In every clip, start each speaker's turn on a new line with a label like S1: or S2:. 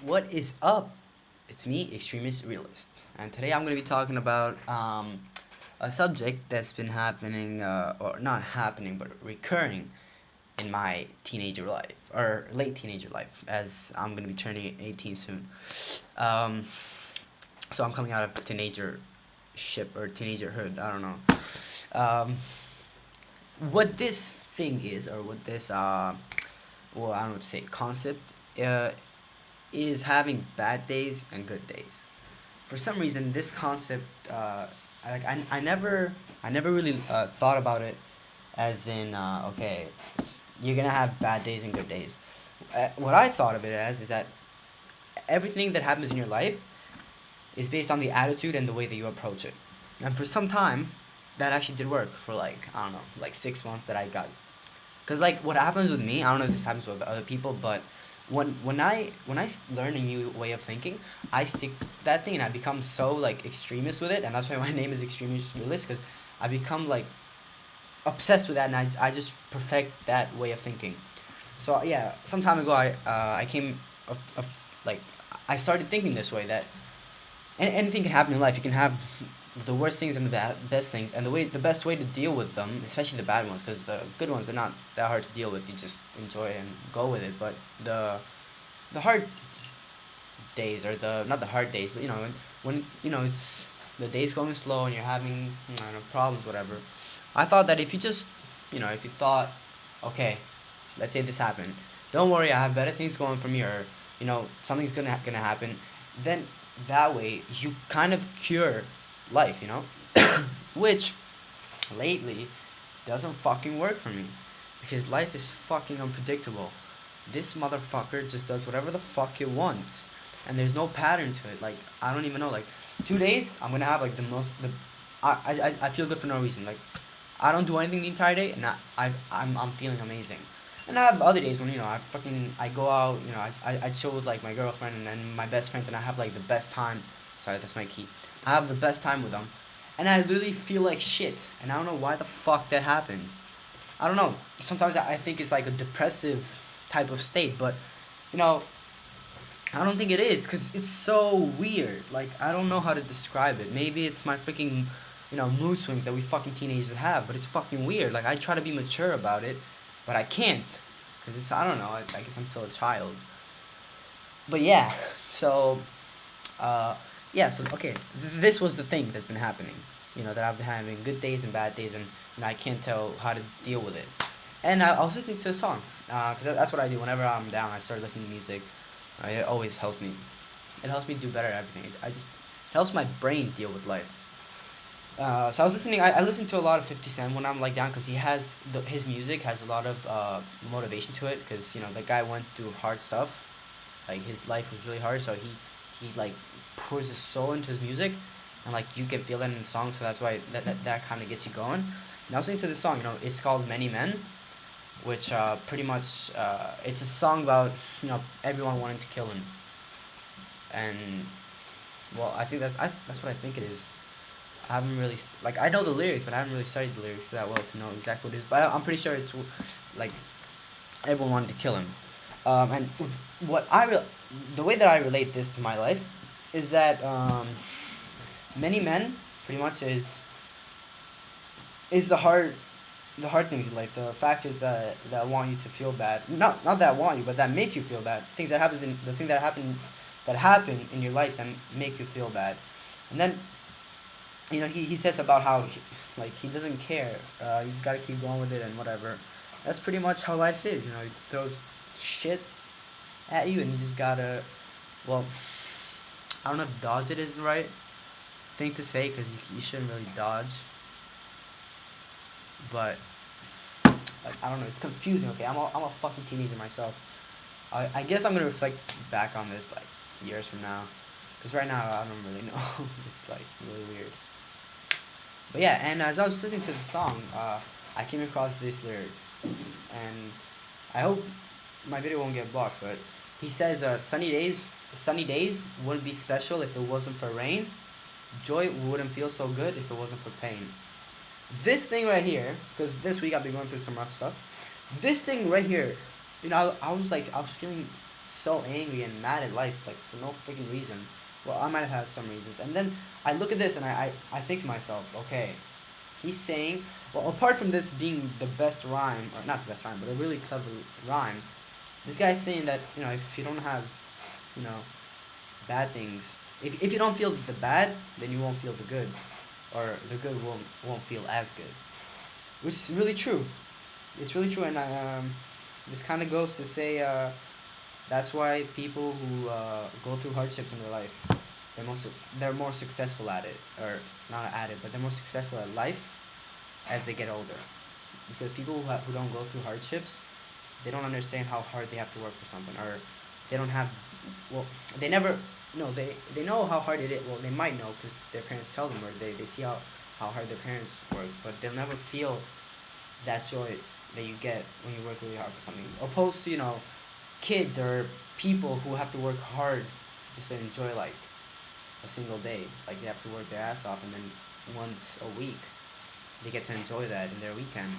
S1: What is up? It's me, Extremist Realist, and today I'm going to be talking about a subject that's been happening, or not happening, but recurring in my teenager life, or late teenager life, as I'm going to be turning 18 soon. Um, so I'm coming out of teenager ship or teenagerhood, I don't know. Um, what this thing is, or what this, well, I don't know what to say, concept, uh, is having bad days and good days. For some reason, this concept, I never really thought about it as in, okay, you're gonna have bad days and good days. What I thought of it as is that everything that happens in your life is based on the attitude and the way that you approach it. And for some time, that actually did work for like, I don't know, like 6 months that I got. Cause like what happens with me, I don't know if this happens with other people, but when I learn a new way of thinking, I stick to that thing and I become so like extremist with it, and that's why my name is Extremist Realist, because I become like obsessed with that, and I just perfect that way of thinking. So yeah, some time ago I came up, like I started thinking this way that anything can happen in life. You can have the worst things and the best things, and the best way to deal with them, especially the bad ones, because the good ones they're not that hard to deal with. You just enjoy it and go with it. But the hard days, or the not the hard days, but when it's the day's going slow and you're having I don't know, problems, whatever. I thought that if you just if you thought, okay, let's say this happened, don't worry, I have better things going for me, or something's gonna happen, then that way you kind of cure life, which lately doesn't fucking work for me, because life is fucking unpredictable. This motherfucker just does whatever the fuck it wants, and there's no pattern to it. Like, I don't even know. Like, 2 days I'm gonna have like the most the I feel good for no reason. Like, I don't do anything the entire day, and I'm feeling amazing. And I have other days when I go out, I chill with like my girlfriend and my best friends, and I have like the best time. Sorry, that's my key. I have the best time with them, and I literally feel like shit, and I don't know why the fuck that happens. I don't know. Sometimes I think it's like a depressive type of state, but you know, I don't think it is, because it's so weird. Like, I don't know how to describe it. Maybe it's my freaking, mood swings that we fucking teenagers have, but it's fucking weird. Like, I try to be mature about it, but I can't. Because I don't know, I guess I'm still a child. But yeah, so, uh, yeah, so, okay, this was the thing that's been happening. That I've been having good days and bad days, and, I can't tell how to deal with it. And I was listening to a song, because that's what I do whenever I'm down. I start listening to music. It always helps me. It helps me do better at everything. It helps my brain deal with life. So I was listening. I listen to a lot of 50 Cent when I'm like down, because his music has a lot of motivation to it, because the guy went through hard stuff. Like, his life was really hard, so he like pours his soul into his music, and like you can feel that in the song. So that's why that kind of gets you going. And I was listening to this song. It's called Many Men, which pretty much it's a song about everyone wanting to kill him. And well, I think that's what I think it is. I haven't really like, I know the lyrics, but I haven't really studied the lyrics that well to know exactly what it is. But I'm pretty sure it's like everyone wanted to kill him. And what the way that I relate this to my life is that Many Men pretty much is the hard things in life, the factors that want you to feel bad. Not that want you, but that make you feel bad. Things that happens in the thing that happen in your life that make you feel bad. And then he says about how like he doesn't care. You just gotta keep going with it and whatever. That's pretty much how life is. He throws shit at you, and you just gotta, well, I don't know if dodge it is the right thing to say, because you shouldn't really dodge, but like, I don't know, it's confusing. Okay, I'm a fucking teenager myself. I guess I'm gonna reflect back on this like years from now, because right now I don't really know. It's like really weird. But yeah, and as I was listening to the song, I came across this lyric, and I hope my video won't get blocked. But he says, sunny days wouldn't be special if it wasn't for rain. Joy wouldn't feel so good if it wasn't for pain. This thing right here, because this week I've been going through some rough stuff. This thing right here, I was feeling so angry and mad at life, like for no freaking reason. Well, I might have had some reasons, and then I look at this and I think to myself, okay, he's saying, well, apart from this being the best rhyme, or not the best rhyme, but a really clever rhyme, this guy's saying that, if you don't have, you know, bad things, if you don't feel the bad, then you won't feel the good, or the good won't feel as good, which is really true. It's really true, and this kind of goes to say, that's why people who go through hardships in their life, they're more successful at it, or not at it, but they're more successful at life as they get older. Because people who don't go through hardships, they don't understand how hard they have to work for something, or they don't have, well, they never, no, they know how hard it is. Well, they might know because their parents tell them, or they see how hard their parents work, but they'll never feel that joy that you get when you work really hard for something. Opposed to, kids or people who have to work hard just to enjoy like a single day. Like they have to work their ass off, and then once a week they get to enjoy that in their weekend.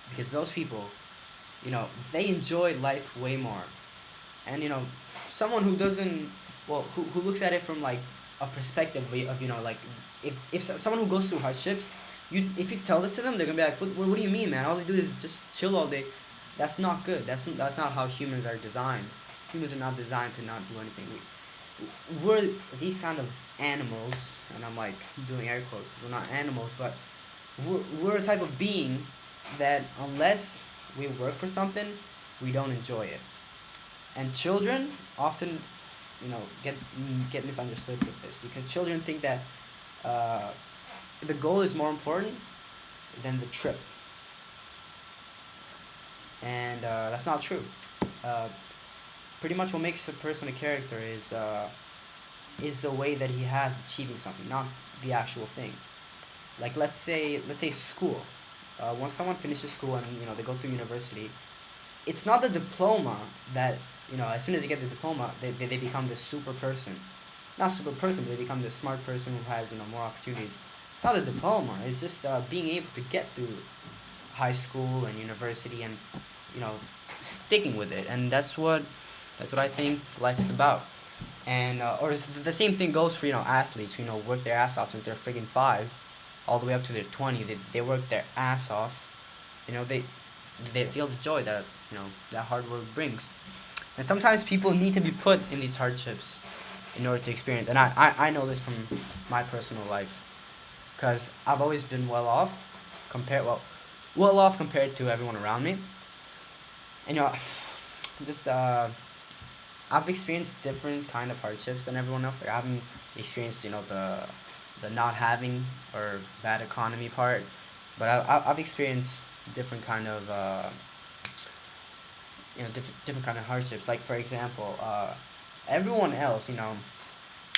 S1: Because those people, they enjoy life way more. And someone who doesn't, well, who looks at it from like a perspective of, like, if someone who goes through hardships, if you tell this to them, they're gonna be like, what do you mean, man? All they do is just chill all day. That's not good. That's not how humans are designed. Humans are not designed to not do anything. We're these kind of animals, and I'm like doing air quotes 'cause we're not animals, but we're a type of being that unless we work for something, we don't enjoy it. And children often, get misunderstood with this, because children think that uh, the goal is more important than the trip, and that's not true. Uh, Pretty much what makes a person a character is the way that he has achieving something, not the actual thing. Like let's say school. Once someone finishes school and they go through university, it's not the diploma that, as soon as they get the diploma, they become this super person. Not super person, but they become this smart person who has more opportunities. It's not the diploma. It's just being able to get through high school and university, and you know sticking with it. And that's what I think life is about. And or the same thing goes for athletes who work their ass off since they're friggin' 5, all the way up to their 20. They work their ass off. They feel the joy that that hard work brings. And sometimes people need to be put in these hardships in order to experience. And I know this from my personal life, because I've always been well off compared to everyone around me. And just I've experienced different kind of hardships than everyone else. Like I haven't experienced the not having or bad economy part, but I've experienced different kind of different kind of hardships. Like for example, everyone else,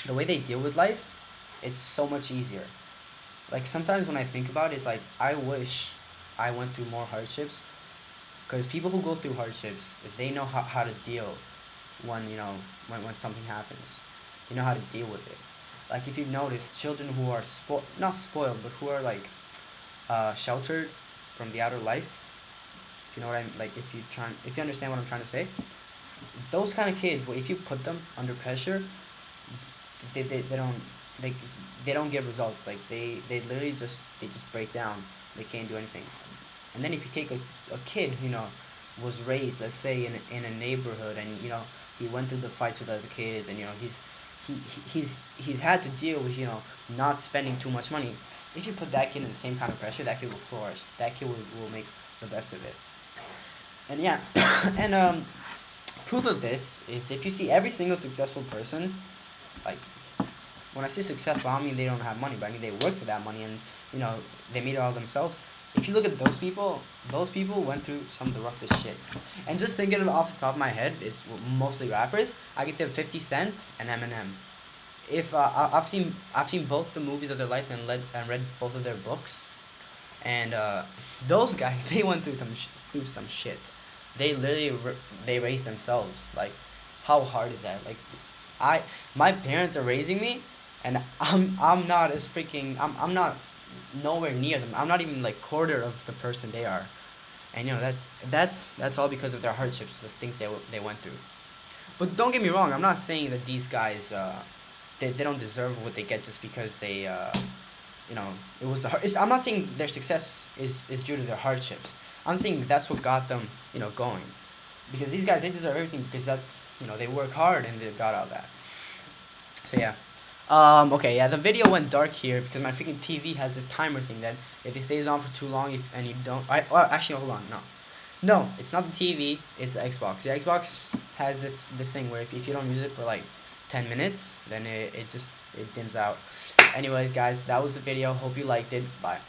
S1: the way they deal with life, it's so much easier. Like sometimes when I think about it, it's like I wish I went through more hardships, because people who go through hardships, they know how to deal when when something happens. They know how to deal with it. Like if you've noticed, children who are not spoiled, but who are like sheltered from the outer life. If you know what I'm like, if you understand what I'm trying to say, those kind of kids, well, if you put them under pressure, they don't they, they don't get results. Like they literally just break down. They can't do anything. And then if you take a kid, was raised, let's say, in a neighborhood, and he went through the fights with other kids, and he's had to deal with not spending too much money. If you put that kid in the same kind of pressure, that kid will flourish. That kid will make the best of it. And yeah, and proof of this is if you see every single successful person, like when I say successful, I don't mean they don't have money, but I mean they work for that money, and they made it all themselves. If you look at those people went through some of the roughest shit. And just thinking of it off the top of my head, is mostly rappers. I get them 50 Cent and Eminem. If I've seen both the movies of their lives, and read both of their books, and those guys, they went through some shit. They literally they raised themselves. Like, how hard is that? Like, my parents are raising me, and I'm not as freaking I'm not nowhere near them. I'm not even like quarter of the person they are. And that's all because of their hardships, the things they went through. But don't get me wrong. I'm not saying that these guys they don't deserve what they get just because they you know, it was the I'm not saying their success is due to their hardships. I'm saying that's what got them, going. Because these guys, they deserve everything because that's, they work hard and they got all that. So yeah. Okay, yeah, the video went dark here because my freaking TV has this timer thing that if it stays on for too long and you don't, actually hold on, no, it's not the TV, it's the Xbox. The Xbox has this thing where if you don't use it for like 10 minutes, then it dims out. Anyways, guys, that was the video. Hope you liked it. Bye.